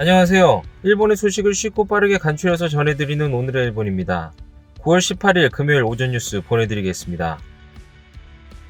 안녕하세요. 일본의 소식을 쉽고 빠르게 간추려서 전해드리는 오늘의 일본입니다. 9월 18일 금요일 오전 뉴스 보내드리겠습니다.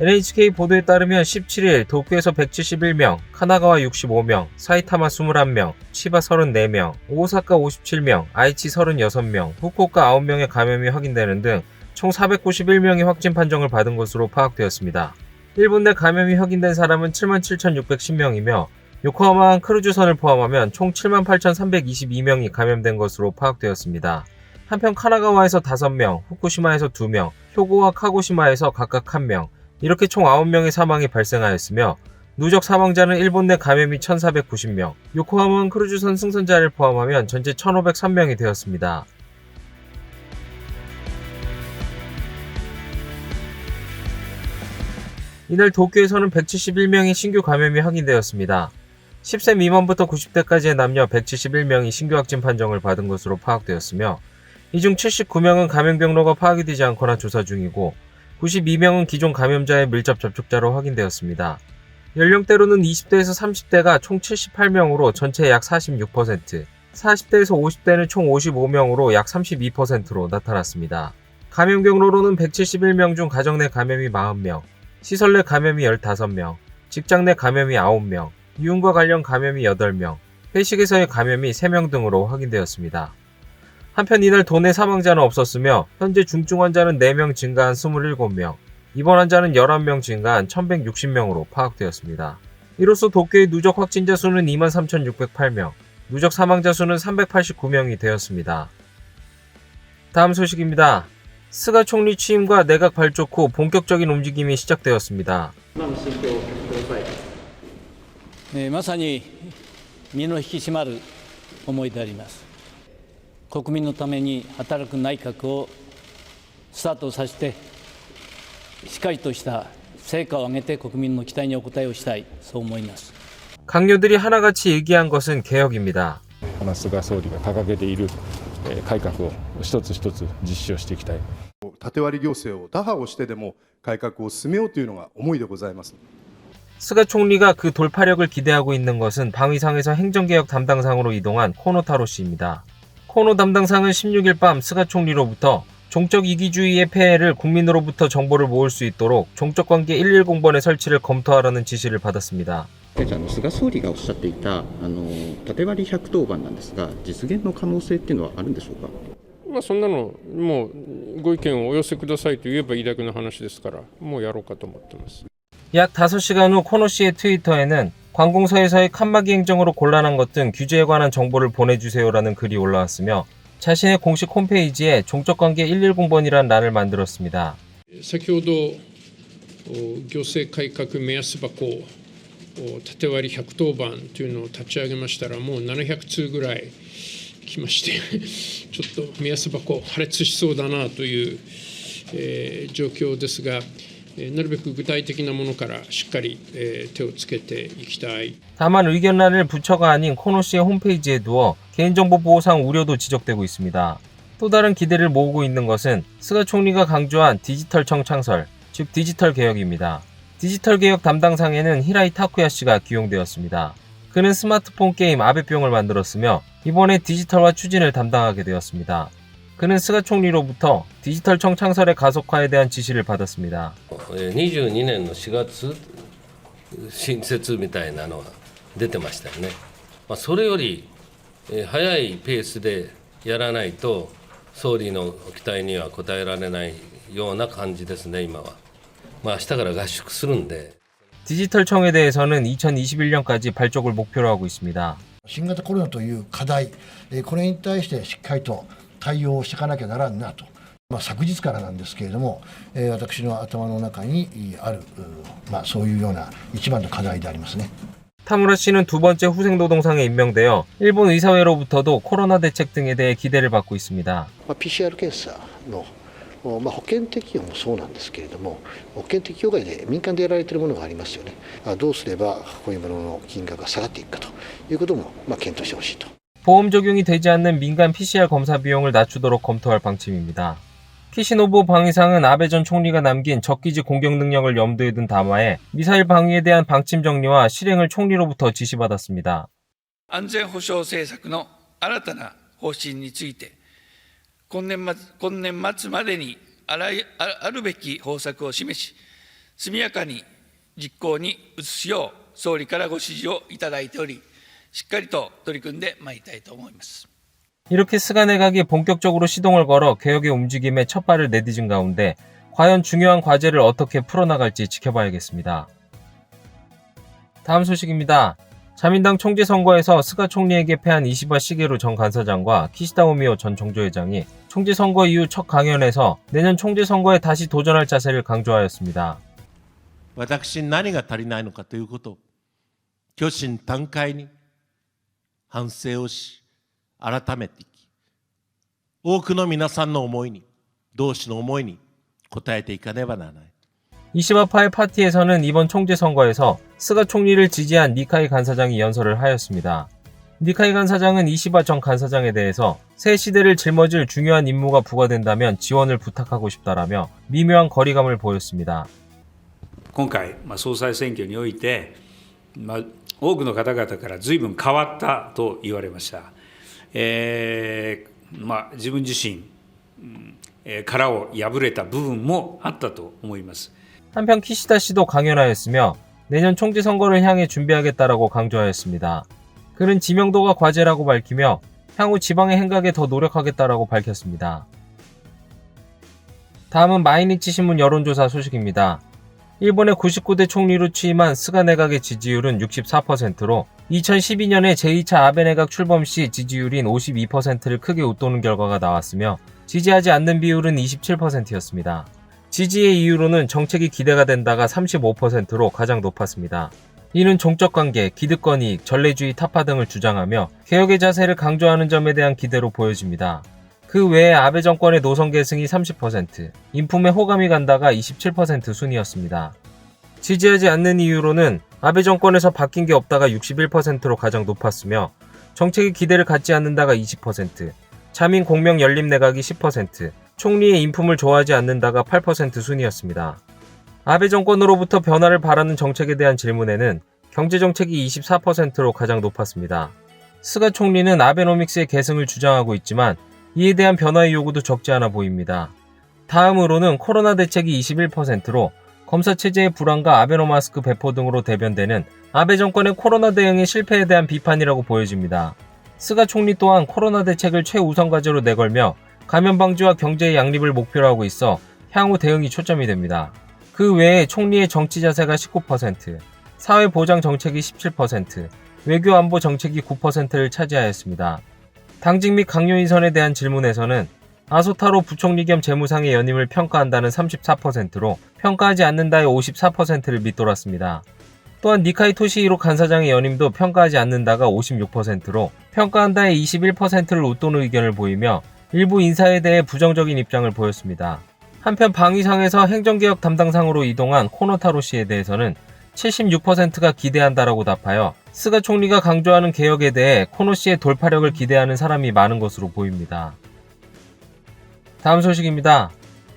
NHK 보도에 따르면 17일 도쿄에서 171명, 카나가와 65명, 사이타마 21명, 치바 34명, 오사카 57명, 아이치 36명, 후쿠오카 9명의 감염이 확인되는 등 총 491명이 확진 판정을 받은 것으로 파악되었습니다. 일본 내 감염이 확인된 사람은 77,610명이며 요코하마항 크루즈선을 포함하면 총 78,322명이 감염된 것으로 파악되었습니다. 한편 카나가와에서 5명, 후쿠시마에서 2명, 효고와 카고시마에서 각각 1명, 이렇게 총 9명의 사망이 발생하였으며 누적 사망자는 일본 내 감염이 1,490명, 요코하마항 크루즈선 승선자를 포함하면 전체 1,503명이 되었습니다. 이날 도쿄에서는 171명의 신규 감염이 확인되었습니다. 10세 미만부터 90대까지의 남녀 171명이 신규 확진 판정을 받은 것으로 파악되었으며 이 중 79명은 감염 경로가 파악이 되지 않거나 조사 중이고 92명은 기존 감염자의 밀접 접촉자로 확인되었습니다. 연령대로는 20대에서 30대가 총 78명으로 전체의 약 46%, 40대에서 50대는 총 55명으로 약 32%로 나타났습니다. 감염 경로로는 171명 중 가정 내 감염이 40명, 시설 내 감염이 15명, 직장 내 감염이 9명, 유흥과 관련 감염이 8명, 회식에서의 감염이 3명 등으로 확인되었습니다. 한편 이날 도내 사망자는 없었으며 현재 중증 환자는 4명 증가한 27명, 입원 환자는 11명 증가한 1,160명으로 파악되었습니다. 이로써 도쿄의 누적 확진자 수는 23,608명, 누적 사망자 수는 389명이 되었습니다. 다음 소식입니다. 스가 총리 취임과 내각 발족 후 본격적인 움직임이 시작되었습니다. まさに身の引き締まる思いであります。国民のために働く内閣をスタートさせて、しっかりとした成果を上げて国民の期待にお応えをしたい、そう思います。 閣僚들이 하나같이 얘기한 것은 개혁입니다. 菅総理が掲げている改革を一つ一つ実施をしていきたい。縦割り行政を打破をしてでも改革を進めようというのが思いでございます。 스가 총리가 그 돌파력을 기대하고 있는 것은 방위상에서 행정개혁 담당상으로 이동한 코노 타로 씨입니다. 코노 담당상은 16일 밤 스가 총리로부터 종적 이기주의의 폐해를 국민으로부터 정보를 모을 수 있도록 종적관계 110번의 설치를 검토하라는 지시를 받았습니다. 菅総理がおっしゃっていた縦割り110番なんですが、実現の可能性っていうのはあるんでしょうか。そんなのもうご意見をお寄せくださいと言えばいいだけの話ですから、もうやろうかと思ってます。 약 5시간 후 코노 씨의 트위터에는 관공서에서의 칸막이 행정으로 곤란한 것 등 규제에 관한 정보를 보내주세요라는 글이 올라왔으며 자신의 공식 홈페이지에 종적관계 110번이라는欄을 만들었습니다. 先ほど行政改革目安箱縦割り110番というのを立ち上げましたら、もう700通ぐらい来ましてちょっと目安箱破裂しそうだなという、状況ですが、なるべく具体的なものからしっかり、手をつけていきたい。 다만 의견란을 부처가 아닌 코노 씨의 홈페이지에 두어 개인정보 보호상 우려도 지적되고 있습니다. 또 다른 기대를 모으고 있는 것은 스가 총리가 강조한 디지털청 창설, 즉 디지털 개혁입니다. 디지털 개혁 담당상에는 히라이 타쿠야 씨가 기용되었습니다. 그는 스마트폰 게임 아베뿅을 만들었으며 이번에 디지털화 추진을 담당하게 되었습니다. 그는 스가 총리로부터 디지털청 창설의 가속화에 대한 지시를 받았습니다. 22年の4月新設みたいなのは出てましたよね。それより早いペースでやらないと総理の期待には応えられないような感じですね、今は。明日から合宿するんで。 디지털청에 대해서는 2021년까지 발족을 목표로 하고 있습니다. 新型コロナという課題、これに対してしっかりと対応していかなきゃならんなと、昨日からなんですけれども、私の頭の中にある、そういうような一番の課題でありますね。 타무라 씨는 두 번째 후생노동상에 임명되어 일본 의사회로부터도 코로나 대책 등에 대해 기대를 받고 있습니다. PCR 検査の保険適用もそうなんですけれども、保険適用外で民間でやられているものがありますよね。どうすればこういうものの金額が下がっていくかということも検討してほしいと。 보험 적용이 되지 않는 민간 PCR 검사 비용을 낮추도록 검토할 방침입니다. 키시노부 방위상은 아베 전 총리가 남긴 적기지 공격 능력을 염두에 둔 담화에 미사일 방위에 대한 방침 정리와 실행을 총리로부터 지시받았습니다. 安全保障政策の新たな方針について、今年末までにあるべき方策を示し、速やかに実行に移すよう、総理からご指示をいただいており、しっかりと取り組んでまいりたいと思います。 이렇게 스가 내각이 본격적으로 시동을 걸어 개혁의 움직임에 첫 발을 내딛은 가운데 과연 중요한 과제를 어떻게 풀어나갈지 지켜봐야겠습니다. 다음 소식입니다. 자민당 총재 선거에서 스가 총리에게 패한 이시바 시게루 전 간사장과 키시다 후미오 전 정조회장이 총재 선거 이후 첫 강연에서 내년 총재 선거에 다시 도전할 자세를 강조하였습니다. 私に何が足りないのかということを虚心坦懐に反省をし改めていき、多くの皆さんの思いに同志の思いに応えていかねばならない。 이시바파의 파티에서는 이번 총재 선거에서 스가 총리를 지지한 니카이 간사장이 연설을 하였습니다. 니카이 간사장은 이시바 전 간사장에 대해서 새 시대를 짊어질 중요한 임무가 부과된다면 지원을 부탁하고 싶다라며 미묘한 거리감을 보였습니다. 今回、総裁選挙において、多くの方々から随分変わったと言われました。自分自身、殻を破れた部分もあったと思います。 한편 키시다 씨도 강연하였으며 내년 총재 선거를 향해 준비하겠다라고 강조하였습니다. 그는 지명도가 과제라고 밝히며 향후 지방의 행각에 더 노력하겠다라고 밝혔습니다. 다음은 마이니치 신문 여론조사 소식입니다. 일본의 99대 총리로 취임한 스가 내각의 지지율은 64%로 2012년에 제2차 아베 내각 출범 시 지지율인 52%를 크게 웃도는 결과가 나왔으며 지지하지 않는 비율은 27%였습니다. 지지의 이유로는 정책이 기대가 된다가 35%로 가장 높았습니다. 이는 종적관계, 기득권 이익, 전례주의 타파 등을 주장하며 개혁의 자세를 강조하는 점에 대한 기대로 보여집니다. 그 외에 아베 정권의 노선 계승이 30%, 인품에 호감이 간다가 27% 순이었습니다. 지지하지 않는 이유로는 아베 정권에서 바뀐 게 없다가 61%로 가장 높았으며 정책의 기대를 갖지 않는다가 20%, 자민 공명 연립 내각이 10%, 총리의 인품을 좋아하지 않는다가 8% 순이었습니다. 아베 정권으로부터 변화를 바라는 정책에 대한 질문에는 경제정책이 24%로 가장 높았습니다. 스가 총리는 아베노믹스의 계승을 주장하고 있지만 이에 대한 변화의 요구도 적지 않아 보입니다. 다음으로는 코로나 대책이 21%로 검사체제의 불안과 아베노마스크 배포 등으로 대변되는 아베 정권의 코로나 대응의 실패에 대한 비판이라고 보여집니다. 스가 총리 또한 코로나 대책을 최우선 과제로 내걸며 감염 방지와 경제의 양립을 목표로 하고 있어 향후 대응이 초점이 됩니다. 그 외에 총리의 정치 자세가 19%, 사회보장 정책이 17%, 외교 안보 정책이 9%를 차지하였습니다. 당직 및 강요 인선에 대한 질문에서는 아소타로 부총리 겸 재무상의 연임을 평가한다는 34%로 평가하지 않는다의 54%를 밑돌았습니다. 또한 니카이 토시히로 간사장의 연임도 평가하지 않는다가 56%로 평가한다의 21%를 웃도는 의견을 보이며 일부 인사에 대해 부정적인 입장을 보였습니다. 한편 방위상에서 행정개혁 담당상으로 이동한 코노타로 씨에 대해서는 76%가 기대한다라고 답하여 스가 총리가 강조하는 개혁에 대해 코노 씨의 돌파력을 기대하는 사람이 많은 것으로 보입니다. 다음 소식입니다.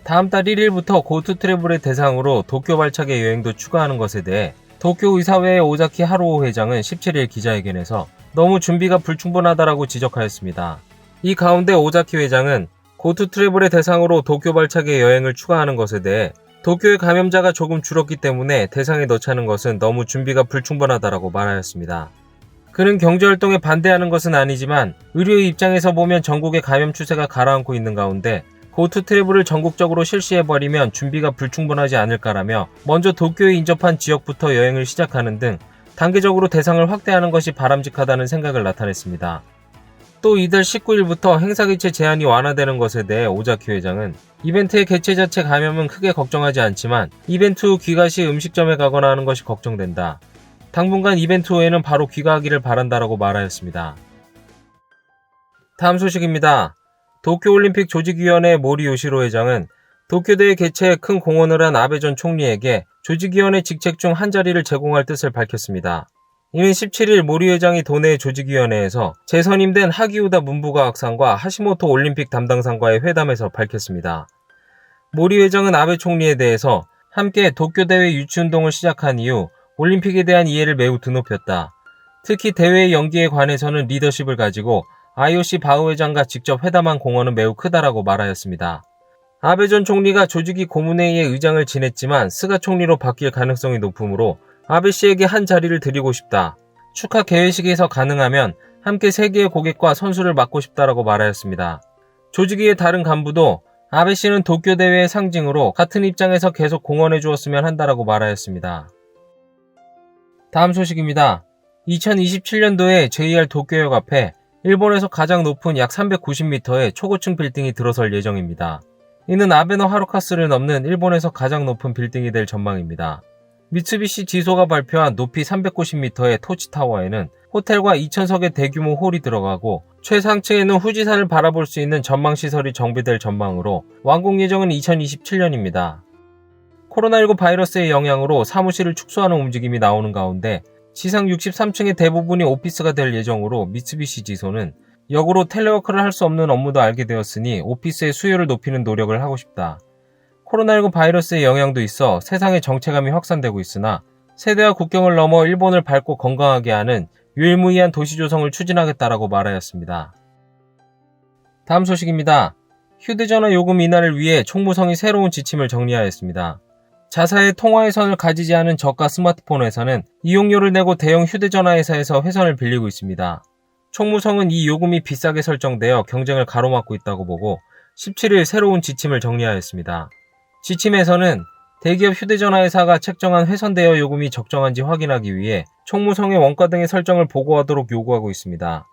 다음 달 1일부터 고투 트래블의 대상으로 도쿄 발차기 여행도 추가하는 것에 대해 도쿄 의사회의 오자키 하루오 회장은 17일 기자회견에서 너무 준비가 불충분하다라고 지적하였습니다. 이 가운데 오자키 회장은 고투 트래블의 대상으로 도쿄 발차기 여행을 추가하는 것에 대해 도쿄의 감염자가 조금 줄었기 때문에 대상에 넣자는 것은 너무 준비가 불충분하다라고 말하였습니다. 그는 경제활동에 반대하는 것은 아니지만 의료의 입장에서 보면 전국의 감염 추세가 가라앉고 있는 가운데 고투 트래블을 전국적으로 실시해버리면 준비가 불충분하지 않을까라며 먼저 도쿄에 인접한 지역부터 여행을 시작하는 등 단계적으로 대상을 확대하는 것이 바람직하다는 생각을 나타냈습니다. 또 이달 19일부터 행사 개최 제한이 완화되는 것에 대해 오자키 회장은 이벤트의 개최 자체 감염은 크게 걱정하지 않지만 이벤트 후 귀가 시 음식점에 가거나 하는 것이 걱정된다. 당분간 이벤트 후에는 바로 귀가하기를 바란다라고 말하였습니다. 다음 소식입니다. 도쿄올림픽 조직위원회 모리 요시로 회장은 도쿄대회 개최에 큰 공헌을 한 아베 전 총리에게 조직위원회 직책 중 한 자리를 제공할 뜻을 밝혔습니다. 이는 17일 모리 회장이 도내 조직위원회에서 재선임된 하기우다 문부과학상과 하시모토 올림픽 담당상과의 회담에서 밝혔습니다. 모리 회장은 아베 총리에 대해서 함께 도쿄대회 유치운동을 시작한 이후 올림픽에 대한 이해를 매우 드높였다. 특히 대회 연기에 관해서는 리더십을 가지고 IOC 바흐 회장과 직접 회담한 공헌은 매우 크다라고 말하였습니다. 아베 전 총리가 조직위 고문회의의 의장을 지냈지만 스가 총리로 바뀔 가능성이 높으므로 아베 씨에게 한 자리를 드리고 싶다. 축하 개회식에서 가능하면 함께 세계의 고객과 선수를 맡고 싶다라고 말하였습니다. 조직위의 다른 간부도 아베 씨는 도쿄 대회의 상징으로 같은 입장에서 계속 공헌해 주었으면 한다라고 말하였습니다. 다음 소식입니다. 2027년도에 JR 도쿄역 앞에 일본에서 가장 높은 약 390m의 초고층 빌딩이 들어설 예정입니다. 이는 아베노 하루카스를 넘는 일본에서 가장 높은 빌딩이 될 전망입니다. 미쓰비시 지소가 발표한 높이 390m의 토치타워에는 호텔과 2,000석의 대규모 홀이 들어가고 최상층에는 후지산을 바라볼 수 있는 전망시설이 정비될 전망으로 완공 예정은 2027년입니다. 코로나19 바이러스의 영향으로 사무실을 축소하는 움직임이 나오는 가운데 지상 63층의 대부분이 오피스가 될 예정으로 미쓰비시 지소는 역으로 텔레워크를 할 수 없는 업무도 알게 되었으니 오피스의 수요를 높이는 노력을 하고 싶다. 코로나19 바이러스의 영향도 있어 세상의 정체감이 확산되고 있으나 세대와 국경을 넘어 일본을 밝고 건강하게 하는 유일무이한 도시 조성을 추진하겠다라고 말하였습니다. 다음 소식입니다. 휴대전화 요금 인하를 위해 총무성이 새로운 지침을 정리하였습니다. 자사의 통화 회선을 가지지 않은 저가 스마트폰 회사는 이용료를 내고 대형 휴대전화 회사에서 회선을 빌리고 있습니다. 총무성은 이 요금이 비싸게 설정되어 경쟁을 가로막고 있다고 보고 17일 새로운 지침을 정리하였습니다. 지침에서는 대기업 휴대전화 회사가 책정한 회선 대여 요금이 적정한지 확인하기 위해 총무성의 원가 등의 설정을 보고하도록 요구하고 있습니다.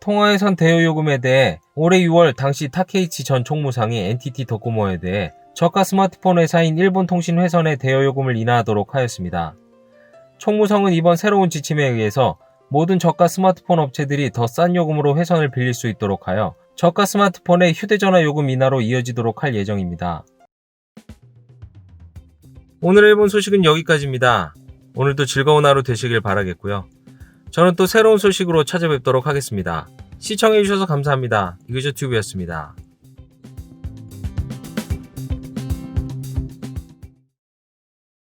통화회선 대여 요금에 대해 올해 6월 당시 타케이치 전 총무상이 NTT 도코모에 대해 저가 스마트폰 회사인 일본통신회선의 대여 요금을 인하하도록 하였습니다. 총무성은 이번 새로운 지침에 의해서 모든 저가 스마트폰 업체들이 더 싼 요금으로 회선을 빌릴 수 있도록 하여 저가 스마트폰의 휴대전화 요금 인하로 이어지도록 할 예정입니다. 오늘 일본 소식은 여기까지입니다. 오늘도 즐거운 하루 되시길 바라겠고요. 저는 또 새로운 소식으로 찾아뵙도록 하겠습니다. 시청해주셔서 감사합니다. 이그저튜브였습니다.